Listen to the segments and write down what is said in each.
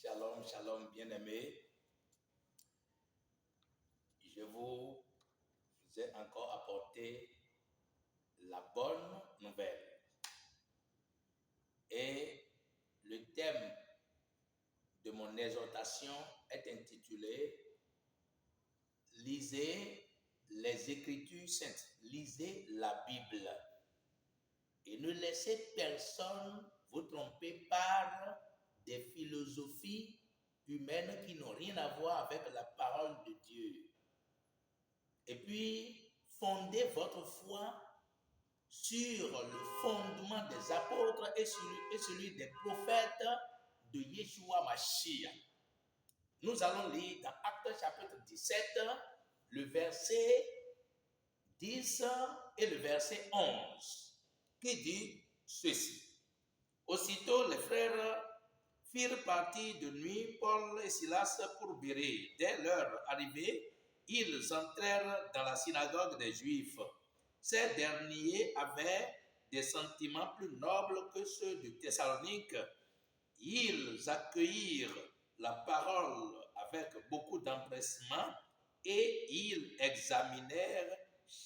Shalom, shalom, bien-aimés. Je vous ai encore apporté la bonne nouvelle. Et le thème de mon exhortation est intitulé « Lisez les Écritures saintes, lisez la Bible et ne laissez personne vous tromper par des philosophies humaines qui n'ont rien à voir avec la parole de Dieu. Et puis, fondez votre foi sur le fondement des apôtres et celui des prophètes de Yeshua Mashiach. Nous allons lire dans Actes chapitre 17, le verset 10 et le verset 11, qui dit ceci. Aussitôt, les frères firent partie de nuit Paul et Silas pour Bérée. Dès leur arrivée, ils entrèrent dans la synagogue des Juifs. Ces derniers avaient des sentiments plus nobles que ceux de Thessalonique. Ils accueillirent la parole avec beaucoup d'empressement et ils examinaient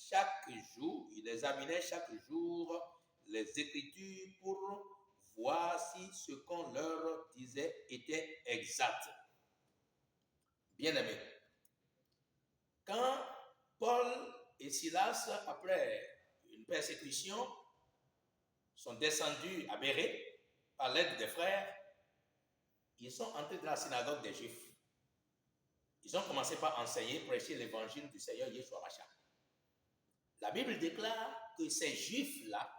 chaque jour les Écritures pour voir si ce qu'on leur disait était exact. Bien-aimés, quand Paul et Silas, après une persécution, sont descendus à Bérée par l'aide des frères, ils sont entrés dans la synagogue des Juifs. Ils ont commencé par enseigner, prêcher l'évangile du Seigneur Yeshua Mashiach. La Bible déclare que ces Juifs-là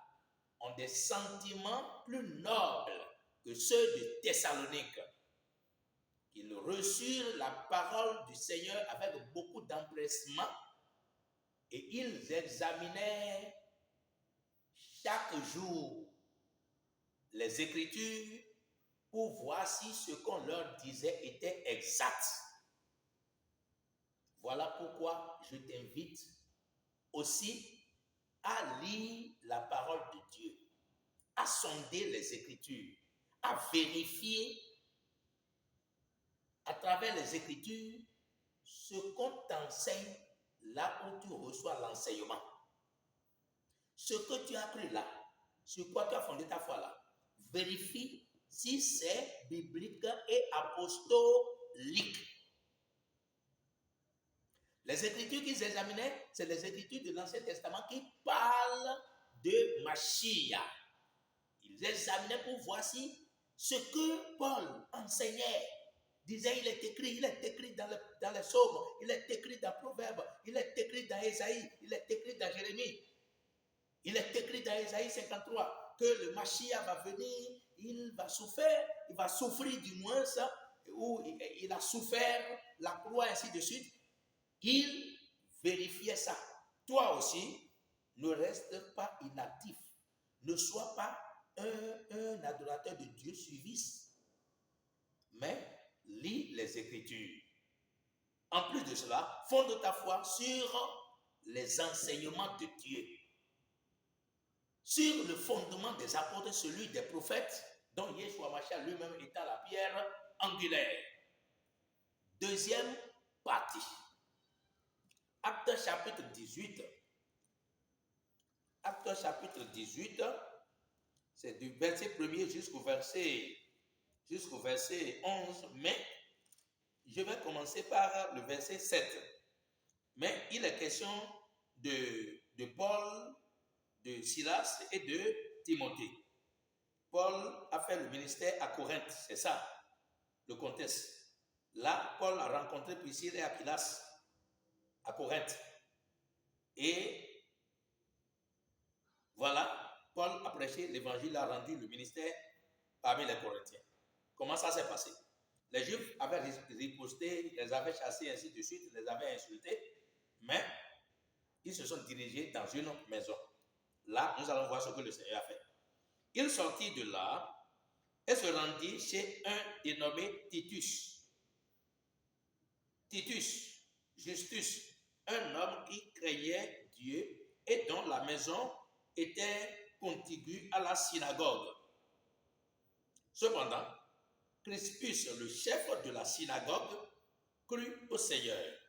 ont des sentiments plus nobles que ceux de Thessalonique. Ils reçurent la parole du Seigneur avec beaucoup d'empressement et ils examinaient chaque jour les Écritures pour voir si ce qu'on leur disait était exact. Voilà pourquoi je t'invite aussi à lire la parole de Dieu, à sonder les Écritures, à vérifier à travers les Écritures ce qu'on t'enseigne là où tu reçois l'enseignement. Ce que tu as cru là, sur quoi tu as fondé ta foi là, vérifie si c'est biblique et apostolique. Les Écritures qu'ils examinaient, c'est les Écritures de l'Ancien Testament qui parlent de Mashiach. Ils examinaient pour voir si ce que Paul enseignait, disait, il est écrit dans les psaumes, il est écrit dans Proverbes, il est écrit dans Ésaïe, il est écrit dans Jérémie, il est écrit dans Ésaïe 53 que le Mashiach va venir, il va souffrir du moins ça, ou il a souffert la croix, ainsi de suite. Il vérifiait ça. Toi aussi, ne reste pas inactif. Ne sois pas un adorateur de Dieu suiviste, mais lis les Écritures. En plus de cela, fonde ta foi sur les enseignements de Dieu, sur le fondement des apôtres, celui des prophètes, dont Yeshua Mashiach lui-même étant la pierre angulaire. Deuxième partie. Actes chapitre 18. Actes chapitre 18, c'est du verset 1er jusqu'au verset 11, mais je vais commencer par le verset 7. Mais il est question de Paul, de Silas et de Timothée. Paul a fait le ministère à Corinthe, c'est ça, le contexte. Là, Paul a rencontré Priscille et Aquilas à Corinthe. Et voilà, Paul a prêché l'évangile, a rendu le ministère parmi les Corinthiens. Comment ça s'est passé? Les Juifs avaient riposté, les avaient chassés, ainsi de suite, les avaient insultés, mais ils se sont dirigés dans une maison. Là, nous allons voir ce que le Seigneur a fait. Il sortit de là et se rendit chez un dénommé Titus. Titus, Justus, un homme qui craignait Dieu et dont la maison était contiguë à la synagogue. Cependant, Crispus, le chef de la synagogue, crut au Seigneur,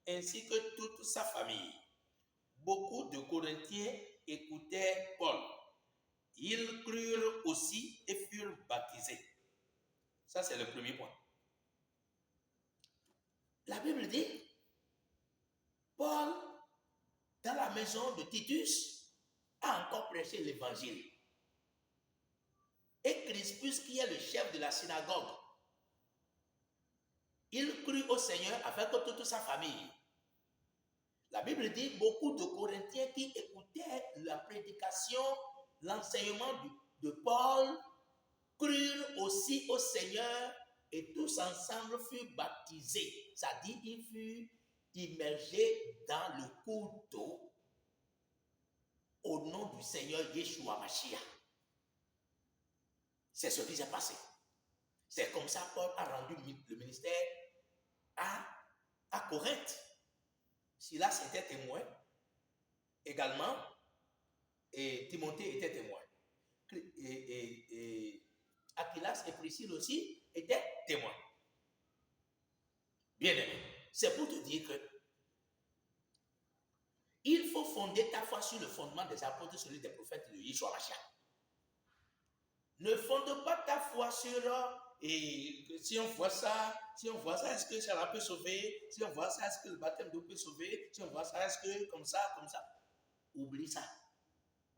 ainsi que toute sa famille. Beaucoup de Corinthiens écoutaient Paul. Ils crurent aussi et furent baptisés. Ça, c'est le premier point. La Bible dit, Paul, dans la maison de Titus, a encore prêché l'évangile. Et Crispus, qui est le chef de la synagogue, il crut au Seigneur avec toute sa famille. La Bible dit, beaucoup de Corinthiens qui écoutaient la prédication, l'enseignement de Paul, crurent aussi au Seigneur et tous ensemble furent baptisés. C'est-à-dire, ils furent immergés dans le cours d'eau au nom du Seigneur Yeshua Mashiach. C'est ce qui s'est passé. C'est comme ça que Paul a rendu le ministère à Corinthe. Silas était témoin également et Timothée était témoin. Et Aquilas et Priscille aussi étaient témoins. Bien aimé, c'est pour te dire que il faut fonder ta foi sur le fondement des apôtres, celui des prophètes de Yeshua Mashiach. Ne fonde pas ta foi sur et si on voit ça, est-ce que ça peut sauver? Si on voit ça, est-ce que le baptême d'eau peut sauver? Si on voit ça, est-ce que comme ça? Oublie ça.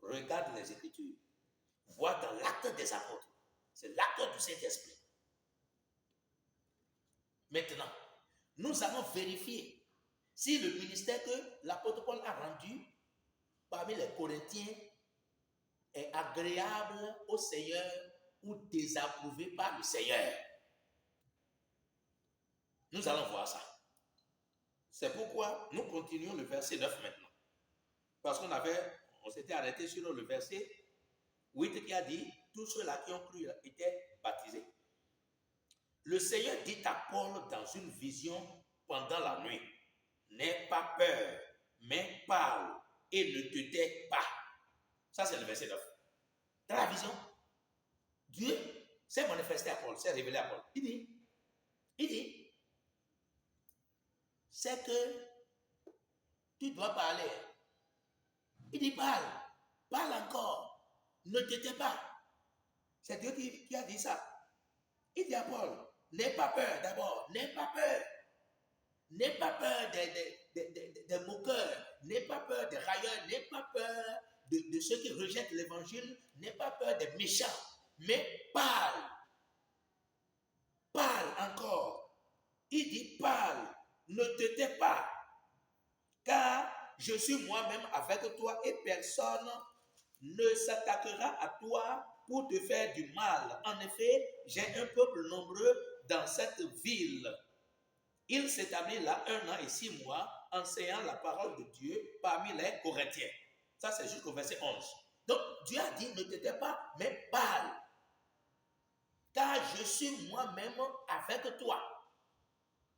Regarde les Écritures. Vois dans l'acte des apôtres. C'est l'acte du Saint-Esprit. Maintenant, nous allons vérifier si le ministère que l'apôtre Paul a rendu parmi les Corinthiens est agréable au Seigneur ou désapprouvé par le Seigneur. Nous allons voir ça. C'est pourquoi nous continuons le verset 9 maintenant. Parce on s'était arrêté sur le verset 8 qui a dit, tous ceux-là qui ont cru étaient baptisés. Le Seigneur dit à Paul dans une vision pendant la nuit, n'aie pas peur, mais parle et ne te tais pas. Ça, c'est le verset 9. Dans la vision, Dieu s'est manifesté à Paul, s'est révélé à Paul. Il dit, c'est que tu dois parler. Il dit, parle encore, ne te tais pas. C'est Dieu qui a dit ça. Il dit à Paul, n'aie pas peur d'abord, n'aie pas peur. N'aie pas peur des moqueurs, n'aie pas peur des railleurs, n'aie pas peur de ceux qui rejettent l'évangile, n'aie pas peur des méchants, mais parle encore. Il dit parle, ne te tais pas, car je suis moi-même avec toi et personne ne s'attaquera à toi pour te faire du mal. En effet, j'ai un peuple nombreux dans cette ville. Il s'établit là 1 an et 6 mois, enseignant la parole de Dieu parmi les Corinthiens. Ça, c'est jusqu'au verset 11. Donc, Dieu a dit, ne te tais pas, mais parle. Car je suis moi-même avec toi.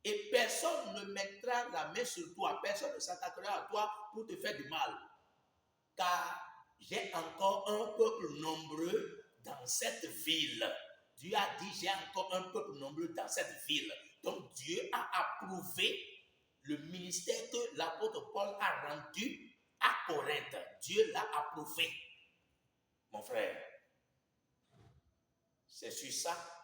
Et personne ne mettra la main sur toi. Personne ne s'attaquera à toi pour te faire du mal. Car j'ai encore un peuple nombreux dans cette ville. Dieu a dit, j'ai encore un peuple nombreux dans cette ville. Donc Dieu a approuvé le ministère que l'apôtre Paul a rendu à Corinthe. Dieu l'a approuvé. Mon frère, c'est sur ça